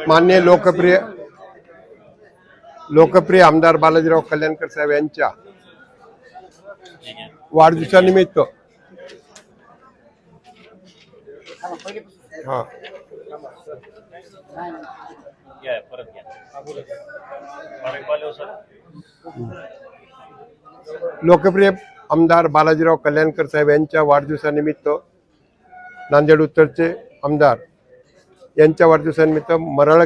माननीय लोकप्रिय आमदार बालाजीराव कल्याणकर साहेब यांच्या वाढदिवसानिमित्त लोकप्रिय आमदार बालाजीराव कल्याणकर साहेब यांच्या वाढदिवसानिमित्त नांदेड उत्तरचे आमदार यांच्या वाढदिवसानिमित्त मरळ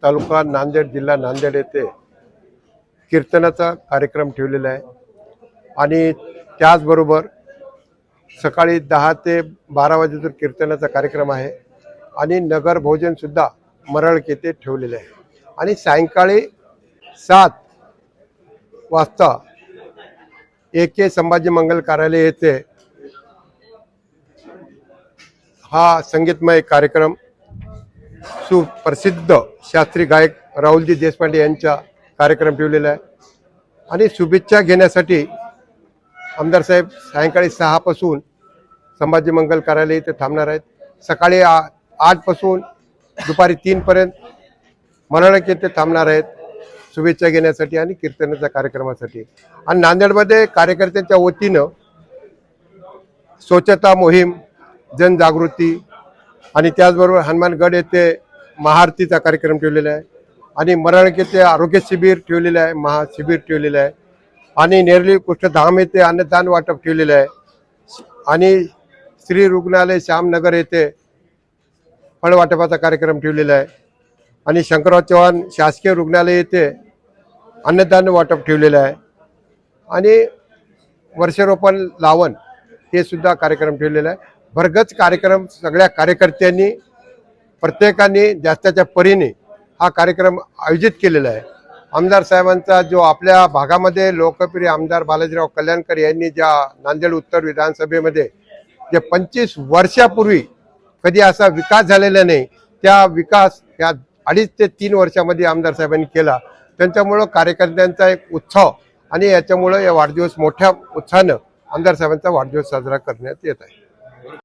तालुका नांदेड जिल्हा नांदेड येथे कीर्तनाचा कार्यक्रम ठेवलेला आहे आणि त्याचबरोबर सकाळी 10 ते 12 वाजेपर्यंत कीर्तनाचा कार्यक्रम आहे आणि नगर भोजन सुद्धा मरळ येथे ठेवलेले आहे आणि सायंकाळी 7 वाजता AK संभाजी मंगल कार्यालय येथे हा संगीतमय कार्यक्रम सुप्रसिद्ध शास्त्रीय गायक राहुलजी देशपांडे यांचा कार्यक्रम ठेवलेला आहे आणि शुभेच्छा घेण्यासाठी आमदार साहेब सायंकाळी 6 पासून संभाजी मंगल कार्यालय इथे थांबणार आहेत। सकाळी 8 पासून दुपारी 3 पर्यंत मरळ येथे थांबणार आहेत शुभेच्छा घेण्यासाठी आणि कीर्तनाच्या कार्यक्रमासाठी। आणि नांदेडमध्ये कार्यकर्त्यांच्या वतीनं स्वच्छता मोहीम, जनजागृती आणि त्याचबरोबर हनुमानगड येथे महाआरतीचा कार्यक्रम ठेवलेला आहे आणि मरळ येथे आरोग्य शिबिर ठेवलेलं आहे, महाशिबिर ठेवलेलं आहे आणि नेरली कुष्ठधाम येथे अन्नदान वाटप ठेवलेलं आहे आणि श्री रुग्णालय श्यामनगर येथे फळ वाटपाचा कार्यक्रम ठेवलेला आहे आणि शंकरराव चव्हाण शासकीय रुग्णालय येथे अन्नदान वाटप ठेवलेलं आहे आणि वर्षारोपण लावण हे सुद्धा कार्यक्रम ठेवलेला आहे। भरगच कार्यक्रम सगळ्या कार्यकर्त्यांनी प्रत्येकाने जास्तीच्या परीने हा कार्यक्रम आयोजित केलेला आहे। आमदार साहेबांचा जो आपल्या भागामध्ये लोकप्रिय आमदार बालाजीराव कल्याणकर यांनी ज्या नांदेड उत्तर विधानसभेमध्ये जे 25 वर्षापूर्वी कधी असा विकास झालेला नाही, त्या विकास या 2.5 ते 3 वर्षामध्ये आमदार साहेबांनी केला। त्यांच्यामुळं कार्यकर्त्यांचा एक उत्साह आणि याच्यामुळं या वाढदिवस मोठ्या उत्साहानं आमदार साहेबांचा वाढदिवस साजरा करण्यात येत आहे।